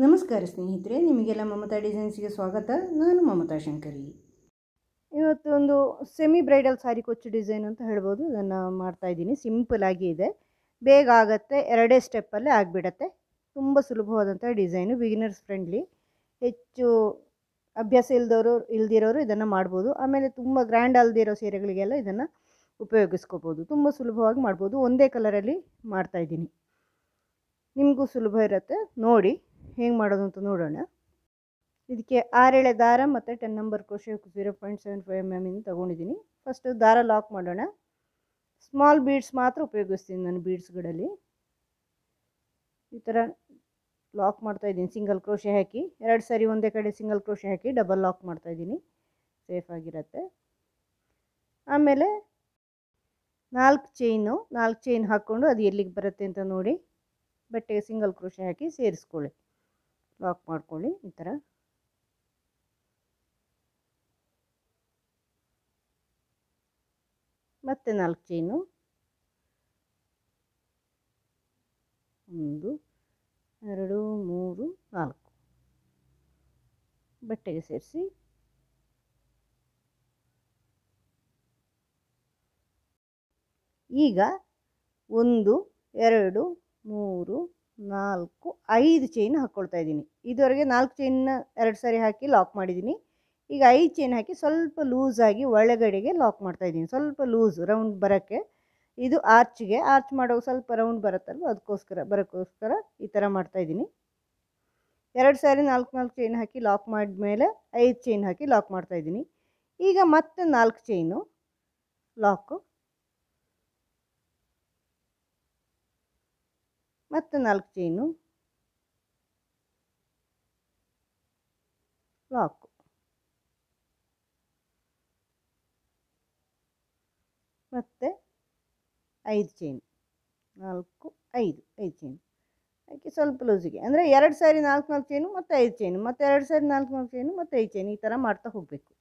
ನಮಸ್ಕಾರ ಸ್ನೇಹಿತರೆ, ನಿಮಗೆಲ್ಲ ಮಮತಾ ಡಿಸೈನ್ಸ್ಗೆ ಸ್ವಾಗತ. ನಾನು ಮಮತಾ ಶಂಕರಿ. ಇವತ್ತು ಒಂದು ಸೆಮಿ ಬ್ರೈಡಲ್ ಸಾರಿ ಕೊಚ್ಚು ಡಿಸೈನ್ ಅಂತ ಹೇಳ್ಬೋದು. ಇದನ್ನು ಮಾಡ್ತಾಯಿದ್ದೀನಿ. ಸಿಂಪಲ್ ಆಗಿ ಇದೆ, ಬೇಗ ಆಗುತ್ತೆ, ಎರಡೇ ಸ್ಟೆಪ್ಪಲ್ಲೇ ಆಗಿಬಿಡತ್ತೆ. ತುಂಬ ಸುಲಭವಾದಂಥ ಡಿಸೈನು, ಬಿಗಿನರ್ಸ್ ಫ್ರೆಂಡ್ಲಿ. ಹೆಚ್ಚು ಅಭ್ಯಾಸ ಇಲ್ದಿರೋರು ಇದನ್ನು ಮಾಡ್ಬೋದು. ಆಮೇಲೆ ತುಂಬ ಗ್ರ್ಯಾಂಡ್ ಅಲ್ದಿರೋ ಸೀರೆಗಳಿಗೆಲ್ಲ ಇದನ್ನು ಉಪಯೋಗಿಸ್ಕೋಬೋದು. ತುಂಬ ಸುಲಭವಾಗಿ ಮಾಡ್ಬೋದು. ಒಂದೇ ಕಲರಲ್ಲಿ ಮಾಡ್ತಾಯಿದ್ದೀನಿ. ನಿಮಗೂ ಸುಲಭ ಇರುತ್ತೆ, ನೋಡಿ ಹೇಗೆ ಮಾಡೋದು ಅಂತ ನೋಡೋಣ. ಇದಕ್ಕೆ 6 ಎಳೆ ದಾರ ಮತ್ತು 10 ನಂಬರ್ ಕ್ರೋಶೆ 0.75 mm ತೊಗೊಂಡಿದ್ದೀನಿ. ಫಸ್ಟು ದಾರ ಲಾಕ್ ಮಾಡೋಣ. ಸ್ಮಾಲ್ ಬೀಡ್ಸ್ ಮಾತ್ರ ಉಪಯೋಗಿಸ್ತೀನಿ ನಾನು ಬೀಡ್ಸ್ಗಳಲ್ಲಿ. ಈ ಥರ ಲಾಕ್ ಮಾಡ್ತಾಯಿದ್ದೀನಿ. ಸಿಂಗಲ್ ಕ್ರೋಶೆ ಹಾಕಿ 2 ಸಾರಿ ಒಂದೇ ಕಡೆ ಸಿಂಗಲ್ ಕ್ರೋಶೆ ಹಾಕಿ ಡಬಲ್ ಲಾಕ್ ಮಾಡ್ತಾಯಿದ್ದೀನಿ, ಸೇಫಾಗಿರುತ್ತೆ. ಆಮೇಲೆ 4 ಚೈನ್ ಹಾಕ್ಕೊಂಡು ಅದು ಎಲ್ಲಿಗೆ ಬರುತ್ತೆ ಅಂತ ನೋಡಿ ಬಟ್ಟೆಗೆ ಸಿಂಗಲ್ ಕ್ರೋಶೆ ಹಾಕಿ ಸೇರಿಸ್ಕೊಳ್ಳಿ, ಲಾಕ್ ಮಾಡ್ಕೊಳ್ಳಿ. ಈ ಥರ ಮತ್ತೆ 4 ಚೈನು, 1 2 3 4 ಬಟ್ಟೆಗೆ ಸೇರಿಸಿ ಈಗ 1 2 3 4 5 ಚೈನ್ ಹಾಕ್ಕೊಳ್ತಾ ಇದ್ದೀನಿ. ಇದುವರೆಗೆ 4 ಚೈನ್ನ 2 ಸಾರಿ ಹಾಕಿ ಲಾಕ್ ಮಾಡಿದ್ದೀನಿ. ಈಗ 5 ಚೈನ್ ಹಾಕಿ ಸ್ವಲ್ಪ ಲೂಸಾಗಿ ಒಳಗಡೆಗೆ ಲಾಕ್ ಮಾಡ್ತಾಯಿದ್ದೀನಿ. ಸ್ವಲ್ಪ ಲೂಸ್ ರೌಂಡ್ ಬರೋಕ್ಕೆ. ಇದು ಆರ್ಚ್ ಮಾಡೋವಾಗ ಸ್ವಲ್ಪ ರೌಂಡ್ ಬರುತ್ತಲ್ವ, ಬರೋಕ್ಕೋಸ್ಕರ ಈ ಥರ ಮಾಡ್ತಾಯಿದ್ದೀನಿ. 2 ಸಾರಿ 4 ಚೈನ್ ಹಾಕಿ ಲಾಕ್ ಮಾಡಿದ್ಮೇಲೆ 5 ಚೈನ್ ಹಾಕಿ ಲಾಕ್ ಮಾಡ್ತಾಯಿದ್ದೀನಿ. ಈಗ ಮತ್ತೆ 4 ಚೈನು ಲಾಕು, ಮತ್ತೆ 4 ಚೈನು ಲಾಕು, ಮತ್ತು 5 ಚೈನ್ 4 5 ಚೈನ್ ಹಾಕಿ ಸ್ವಲ್ಪ ಲೂಸಿಗೆ, ಅಂದರೆ 2 ಸಾರಿ 4 ಚೈನು ಮತ್ತು 5 ಚೈನು, ಮತ್ತು 2 ಸಾರಿ 4 ಚೈನು ಮತ್ತು 5 ಚೈನು, ಈ ಥರ ಮಾಡ್ತಾ ಹೋಗಬೇಕು.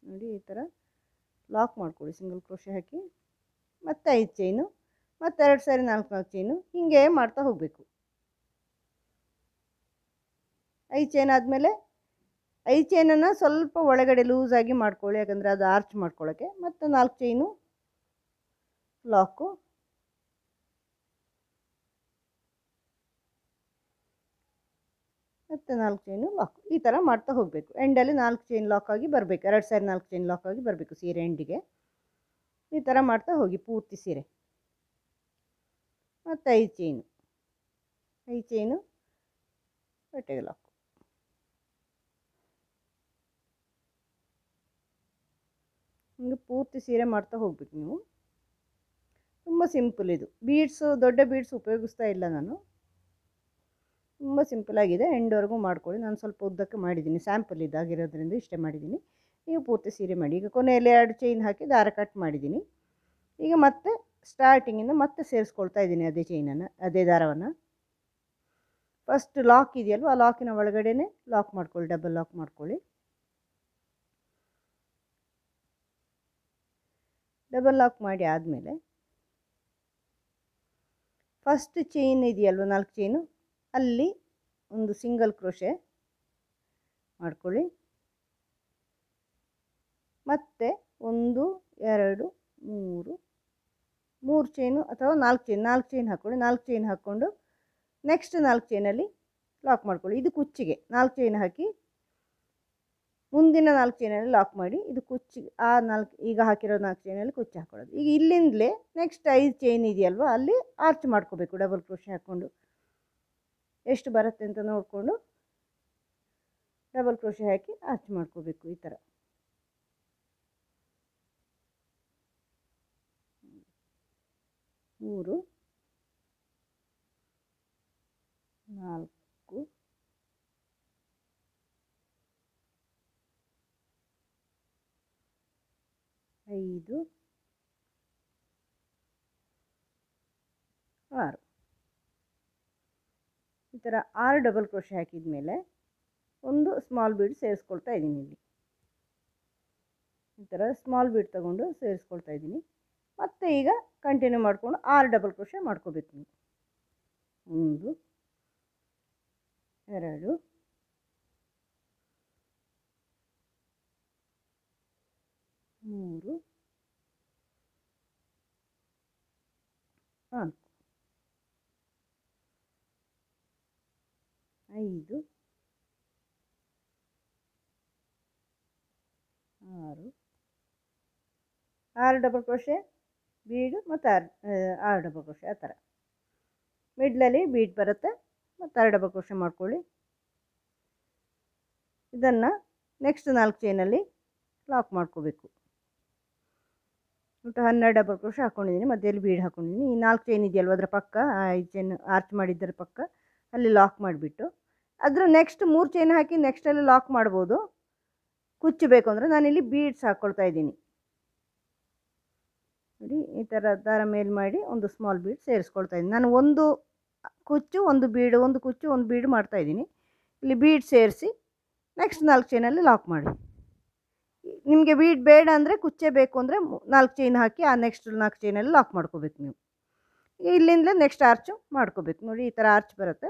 ನೋಡಿ ಈ ಥರ ಲಾಕ್ ಮಾಡ್ಕೊಳ್ಳಿ, ಸಿಂಗಲ್ ಕ್ರೋಶೆ ಹಾಕಿ, ಮತ್ತು 5 ಚೈನು, ಮತ್ತು 2 ಸಾರಿ 4 ಚೈನು, ಹೀಗೆ ಮಾಡ್ತಾ ಹೋಗಬೇಕು. 5 ಚೈನ್ ಆದಮೇಲೆ 5 ಚೈನನ್ನು ಸ್ವಲ್ಪ ಒಳಗಡೆ ಲೂಸಾಗಿ ಮಾಡ್ಕೊಳ್ಳಿ, ಯಾಕಂದರೆ ಅದು ಆರ್ಚ್ ಮಾಡ್ಕೊಳ್ಳೋಕ್ಕೆ. ಮತ್ತು 4 ಚೈನು ಲಾಕು, ಮತ್ತು 4 ಚೈನು ಲಾಕ್. ಈ ಥರ ಮಾಡ್ತಾ ಹೋಗಬೇಕು. ಎಂಡಲ್ಲಿ 4 ಚೈನ್ ಲಾಕ್ ಆಗಿ ಬರಬೇಕು, 2 ಸಾರಿ 4 ಚೈನ್ ಲಾಕ್ ಆಗಿ ಬರಬೇಕು ಸೀರೆ ಎಂಡಿಗೆ. ಈ ಥರ ಮಾಡ್ತಾ ಹೋಗಿ ಪೂರ್ತಿ ಸೀರೆ. ಮತ್ತು 5 ಚೈನು ಬಟ್ಟೆಗೆ ಲಾಕ್. ಹಿಂಗೆ ಪೂರ್ತಿ ಸೀರೆ ಮಾಡ್ತಾ ಹೋಗ್ಬೇಕು ನೀವು. ತುಂಬ ಸಿಂಪಲ್ ಇದು. ದೊಡ್ಡ ಬೀಡ್ಸ್ ಉಪಯೋಗಿಸ್ತಾ ಇಲ್ಲ ನಾನು, ತುಂಬ ಸಿಂಪಲಾಗಿದೆ. ಎಂಡ್ವರೆಗೂ ಮಾಡ್ಕೊಳ್ಳಿ. ನಾನು ಸ್ವಲ್ಪ ಉದ್ದಕ್ಕೆ ಮಾಡಿದ್ದೀನಿ, ಸ್ಯಾಂಪಲ್ ಇದಾಗಿರೋದ್ರಿಂದ ಇಷ್ಟೇ ಮಾಡಿದ್ದೀನಿ. ನೀವು ಪೂರ್ತಿ ಸೀರೆ ಮಾಡಿ. ಈಗ ಕೊನೆಯಲ್ಲಿ 2 ಚೈನ್ ಹಾಕಿ ದಾರ ಕಟ್ ಮಾಡಿದ್ದೀನಿ. ಈಗ ಮತ್ತೆ ಸ್ಟಾರ್ಟಿಂಗಿಂದ ಮತ್ತೆ ಸೇರಿಸ್ಕೊಳ್ತಾ ಇದ್ದೀನಿ ಅದೇ ದಾರವನ್ನು. ಫಸ್ಟ್ ಲಾಕ್ ಇದೆಯಲ್ವ, ಆ ಲಾಕಿನ ಒಳಗಡೆನೆ ಲಾಕ್ ಮಾಡ್ಕೊಳ್ಳಿ, ಡಬಲ್ ಲಾಕ್ ಮಾಡ್ಕೊಳ್ಳಿ. ಡಬಲ್ ಲಾಕ್ ಮಾಡಿ ಆದಮೇಲೆ ಫಸ್ಟ್ ಚೈನ್ ಇದೆಯಲ್ವ, 4 ಚೈನು, ಅಲ್ಲಿ ಒಂದು ಸಿಂಗಲ್ ಕ್ರೋಶೆ ಮಾಡ್ಕೊಳ್ಳಿ. ಮತ್ತು 1 2 3 ಚೈನು ಅಥವಾ 4 ಚೈನ್ ಹಾಕ್ಕೊಳ್ಳಿ. 4 ಚೈನ್ ಹಾಕ್ಕೊಂಡು ನೆಕ್ಸ್ಟ್ 4 ಚೈನಲ್ಲಿ ಲಾಕ್ ಮಾಡ್ಕೊಳ್ಳಿ. ಇದು ಕುಚ್ಚಿಗೆ 4 ಚೈನ್ ಹಾಕಿ ಮುಂದಿನ 4 ಚೈನಲ್ಲಿ ಲಾಕ್ ಮಾಡಿ, ಇದು ಕುಚ್ಚಿಗೆ ಈಗ ಹಾಕಿರೋ 4 ಚೈನಲ್ಲಿ ಕುಚ್ಚು ಹಾಕ್ಕೊಳ್ಳೋದು. ಈಗ ಇಲ್ಲಿಂದಲೇ ನೆಕ್ಸ್ಟ್ 5 ಚೈನ್ ಇದೆಯಲ್ವ, ಅಲ್ಲಿ ಆರ್ಚ್ ಮಾಡ್ಕೋಬೇಕು. ಡಬಲ್ ಕ್ರೋಶೆ ಹಾಕ್ಕೊಂಡು ಎಷ್ಟು ಬರುತ್ತೆ ಅಂತ ನೋಡಿಕೊಂಡು ಡಬಲ್ ಕ್ರೋಶೆ ಹಾಕಿ ಆರ್ಚ್ ಮಾಡ್ಕೋಬೇಕು. ಈ ಥರ 3 4 5 6 ಈ ಥರ 6 ಡಬಲ್ ಕ್ರೋಶೆ ಹಾಕಿದ ಮೇಲೆ ಒಂದು ಸ್ಮಾಲ್ ಬೀಡ್ ಸೇರಿಸ್ಕೊಳ್ತಾ ಇದ್ದೀನಿ. ಇಲ್ಲಿ ಈ ಥರ ಸ್ಮಾಲ್ ಬೀಡ್ ತಗೊಂಡು ಸೇರಿಸ್ಕೊಳ್ತಾ ಇದ್ದೀನಿ. ಮತ್ತು ಈಗ ಕಂಟಿನ್ಯೂ ಮಾಡಿಕೊಂಡು 6 ಡಬಲ್ ಕ್ರೋಶೆ ಮಾಡ್ಕೋಬೇಕು ನೀವು. 1 2 3 4 5 6 ಡಬಲ್ ಕ್ರೋಶೆ ಬೀಡು ಮತ್ತು 6 ಡಬಲ್ ಕ್ರೋಶೆ ಆ ಥರ ಮಿಡ್ಲಲ್ಲಿ ಬೀಡ್ ಬರುತ್ತೆ ಮತ್ತು 6 ಡಬಲ್ ಕ್ರೋಶೆ ಮಾಡ್ಕೊಳ್ಳಿ. ಇದನ್ನು ನೆಕ್ಸ್ಟ್ 4 ಚೈನಲ್ಲಿ ಲಾಕ್ ಮಾಡ್ಕೋಬೇಕು. ಮತ್ತು 12 ಡಬಲ್ ಕ್ರೋಶೆ ಹಾಕ್ಕೊಂಡಿದ್ದೀನಿ, ಮಧ್ಯದಲ್ಲಿ ಬೀಡ್ ಹಾಕ್ಕೊಂಡಿದ್ದೀನಿ. ಈ 4 ಚೈನ್ ಇದೆಯಲ್ವ ಅದರ ಪಕ್ಕ 5 ಚೈನ್ ಆರ್ಚ್ ಮಾಡಿದ್ದರ ಪಕ್ಕ ಅಲ್ಲಿ ಲಾಕ್ ಮಾಡಿಬಿಟ್ಟು ಅದರ ನೆಕ್ಸ್ಟ್ 3 ಚೈನ್ ಹಾಕಿ ನೆಕ್ಸ್ಟಲ್ಲಿ ಲಾಕ್ ಮಾಡ್ಬೋದು. ಕುಚ್ಚು ಬೇಕು ಅಂದರೆ ನಾನಿಲ್ಲಿ ಬೀಡ್ಸ್ ಹಾಕ್ಕೊಳ್ತಾ ಇದ್ದೀನಿ ನೋಡಿ. ಈ ಥರ ದಾರ ಮೇಲೆ ಮಾಡಿ ಒಂದು ಸ್ಮಾಲ್ ಬೀಡ್ ಸೇರಿಸ್ಕೊಳ್ತಾ ಇದ್ದೀನಿ. ನಾನು ಒಂದು ಕುಚ್ಚು ಒಂದು ಬೀಡು, ಒಂದು ಕುಚ್ಚು ಒಂದು ಬೀಡು ಮಾಡ್ತಾಯಿದ್ದೀನಿ. ಇಲ್ಲಿ ಬೀಡ್ ಸೇರಿಸಿ ನೆಕ್ಸ್ಟ್ 4 ಚೈನಲ್ಲಿ ಲಾಕ್ ಮಾಡಿ. ನಿಮಗೆ ಬೀಡ್ ಬೇಡ ಅಂದರೆ ಕುಚ್ಚೇ ಬೇಕು ಅಂದರೆ 4 ಚೈನ್ ಹಾಕಿ ಆ ನೆಕ್ಸ್ಟ್ 4 ಚೈನಲ್ಲಿ ಲಾಕ್ ಮಾಡ್ಕೋಬೇಕು ನೀವು. ಇಲ್ಲಿಂದಲೇ ನೆಕ್ಸ್ಟ್ ಆರ್ಚು ಮಾಡ್ಕೋಬೇಕು ನೋಡಿ. ಈ ಥರ ಆರ್ಚ್ ಬರುತ್ತೆ.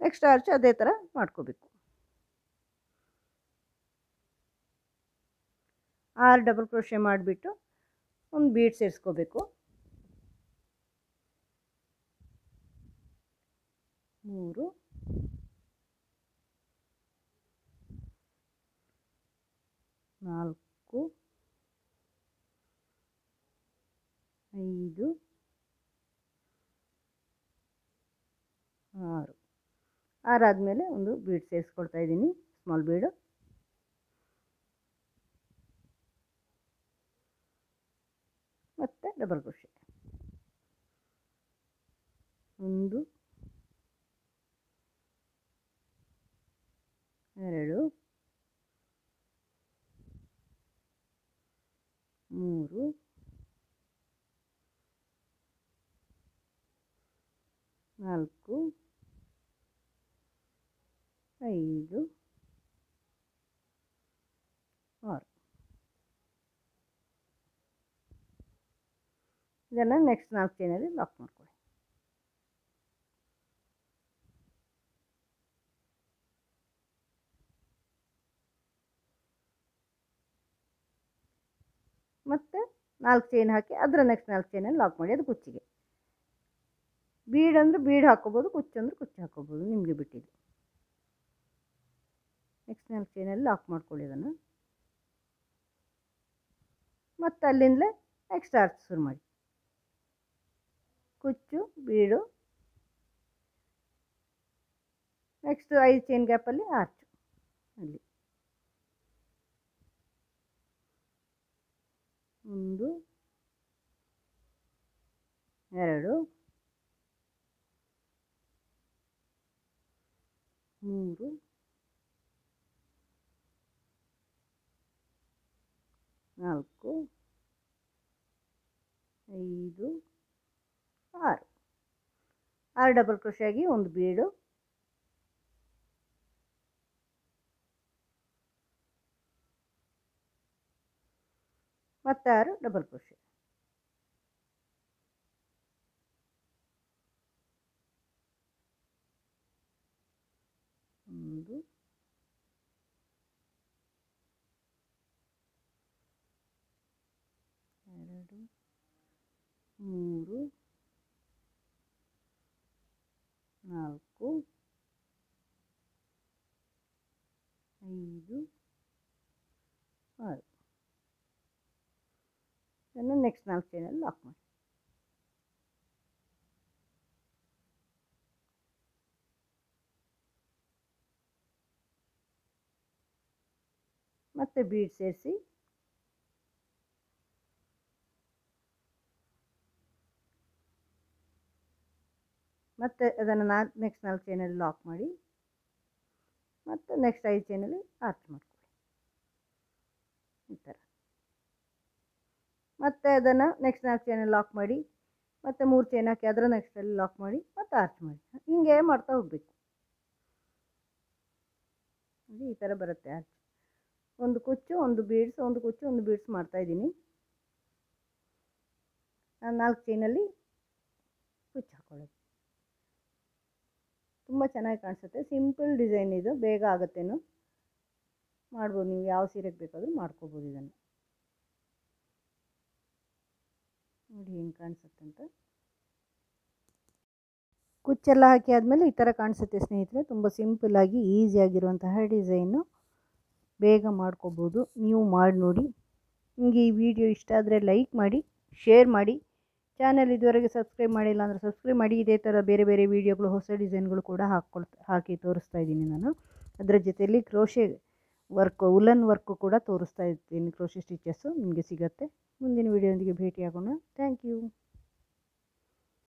ನೆಕ್ಸ್ಟ್ ಆರ್ಚ್ ಅದೇ ಥರ ಮಾಡ್ಕೋಬೇಕು. 6 ಡಬಲ್ ಕ್ರೋಶೆ ಮಾಡಿಬಿಟ್ಟು ಒಂದು ಬೀಡ್ ಸೇರಿಸ್ಕೋಬೇಕು. 3 4 5 6 ಆರಾದಮೇಲೆ ಒಂದು ಬೀಡ್ ಸೇರಿಸ್ಕೊಳ್ತಾ ಇದ್ದೀನಿ, ಸ್ಮಾಲ್ ಬೀಡು. ಮತ್ತು ಡಬಲ್ ಕ್ರೋಶೆ 1 2 3 4 5 6 ಇದನ್ನು ನೆಕ್ಸ್ಟ್ 4 ಚೈನಲ್ಲಿ ಲಾಕ್ ಮಾಡ್ಕೊಳ್ಳಿ. ಮತ್ತು 4 ಚೈನ್ ಹಾಕಿ ಅದರ ನೆಕ್ಸ್ಟ್ 4 ಚೈನಲ್ಲಿ ಲಾಕ್ ಮಾಡಿ. ಅದು ಕುಚ್ಚಿಗೆ. ಬೀಡ್ ಅಂದರೆ ಬೀಡ್ ಹಾಕ್ಕೋಬೋದು, ಕುಚ್ಚು ಅಂದರೆ ಕುಚ್ಚು ಹಾಕ್ಕೋಬೋದು, ನಿಮಗೆ ಬಿಟ್ಟಿದ್ದು. ನೆಕ್ಸ್ಟ್ 4 ಚೈನಲ್ಲಿ ಲಾಕ್ ಮಾಡ್ಕೊಳ್ಳಿ ಅದನ್ನು. ಮತ್ತು ಅಲ್ಲಿಂದಲೇ ನೆಕ್ಸ್ಟ್ ಆರ್ಚ್ ಶುರು ಮಾಡಿ. ಕುಚ್ಚು ಬೀಡು ನೆಕ್ಸ್ಟ್ 5 ಚೈನ್ ಗ್ಯಾಪಲ್ಲಿ ಆರ್ಚು ಅಲ್ಲಿ 1 2 3 4 5 6 6 ಡಬಲ್ ಕ್ರೋಶೆ ಆಗಿ ಒಂದು ಬೀಡು. ಮತ್ತು 6 ಡಬಲ್ ಕ್ರೋಶೆ. 1 2 3 4 5 6 ಇದನ್ನು ನೆಕ್ಸ್ಟ್ 4 ಚೈನಲ್ಲಿ ಲಾಕ್ ಮಾಡಿ. ಮತ್ತು ಬೀಡ್ ಸೇರಿಸಿ ಮತ್ತು ಅದನ್ನು ನೆಕ್ಸ್ಟ್ 4 ಚೈನಲ್ಲಿ ಲಾಕ್ ಮಾಡಿ. ಮತ್ತು ನೆಕ್ಸ್ಟ್ 5 ಚೈನಲ್ಲಿ ಆರ್ಚ್ ಮಾಡ್ಕೊಳ್ಳಿ ಈ ಥರ. ಮತ್ತು ಅದನ್ನು ನೆಕ್ಸ್ಟ್ 4 ಚೈನಲ್ಲಿ ಲಾಕ್ ಮಾಡಿ. ಮತ್ತು 3 ಚೈನ್ ಹಾಕಿ ಅದರ ನೆಕ್ಸ್ಟಲ್ಲಿ ಲಾಕ್ ಮಾಡಿ ಮತ್ತು ಆರ್ಚ್ ಮಾಡಿ. ಹೀಗೆ ಮಾಡ್ತಾ ಹೋಗಬೇಕು. ಈ ಥರ ಬರುತ್ತೆ ಆರ್ಚ್. ಒಂದು ಕುಚ್ಚು ಒಂದು ಬೀಡ್ಸ್, ಒಂದು ಕುಚ್ಚು ಒಂದು ಬೀಡ್ಸ್ ಮಾಡ್ತಾಯಿದ್ದೀನಿ. 4 ಚೈನಲ್ಲಿ ಕುಚ್ಚು ಹಾಕೊಳ್ಳೋದು. ತುಂಬ ಚೆನ್ನಾಗಿ ಕಾಣಿಸುತ್ತೆ. ಸಿಂಪಲ್ ಡಿಸೈನ್ ಇದು, ಬೇಗ ಆಗುತ್ತೇನು, ಮಾಡ್ಬೋದು. ನೀವು ಯಾವ ಸೀರೆಗೆ ಬೇಕಾದರೂ ಮಾಡ್ಕೋಬೋದು. ಇದನ್ನು ನೋಡಿ ಹೆಂಗೆ ಕಾಣಿಸುತ್ತೆ ಅಂತ. ಕುಚ್ಚೆಲ್ಲ ಹಾಕಿ ಆದಮೇಲೆ ಈ ಥರ ಕಾಣಿಸುತ್ತೆ ಸ್ನೇಹಿತರೆ. ತುಂಬ ಸಿಂಪಲ್ಲಾಗಿ ಈಸಿಯಾಗಿರುವಂತಹ ಡಿಸೈನು, ಬೇಗ ಮಾಡ್ಕೋಬೋದು. ನೀವು ಮಾಡಿ ನೋಡಿ. ನಿಮಗೆ ಈ ವಿಡಿಯೋ ಇಷ್ಟ ಆದರೆ ಲೈಕ್ ಮಾಡಿ, ಶೇರ್ ಮಾಡಿ. ಚಾನಲ್ ಇದುವರೆಗೆ ಸಬ್ಸ್ಕ್ರೈಬ್ ಮಾಡಿಲ್ಲ ಅಂದರೆ ಸಬ್ಸ್ಕ್ರೈಬ್ ಮಾಡಿ. ಇದೇ ಥರ ಬೇರೆ ಬೇರೆ ವೀಡಿಯೋಗಳು, ಹೊಸ ಡಿಸೈನ್ಗಳು ಕೂಡ ಹಾಕಿ ತೋರಿಸ್ತಾ ಇದ್ದೀನಿ ನಾನು. ಅದರ ಜೊತೆಯಲ್ಲಿ ಕ್ರೋಶೆ ವರ್ಕು, ಉಲನ್ ವರ್ಕು ಕೂಡ ತೋರಿಸ್ತಾ ಇರ್ತೀನಿ. ಕ್ರೋಶೆ ಸ್ಟಿಚಸ್ಸು ನಿಮಗೆ ಸಿಗುತ್ತೆ. ಮುಂದಿನ ವೀಡಿಯೋದೊಂದಿಗೆ ಭೇಟಿಯಾಗೋಣ. Thank you.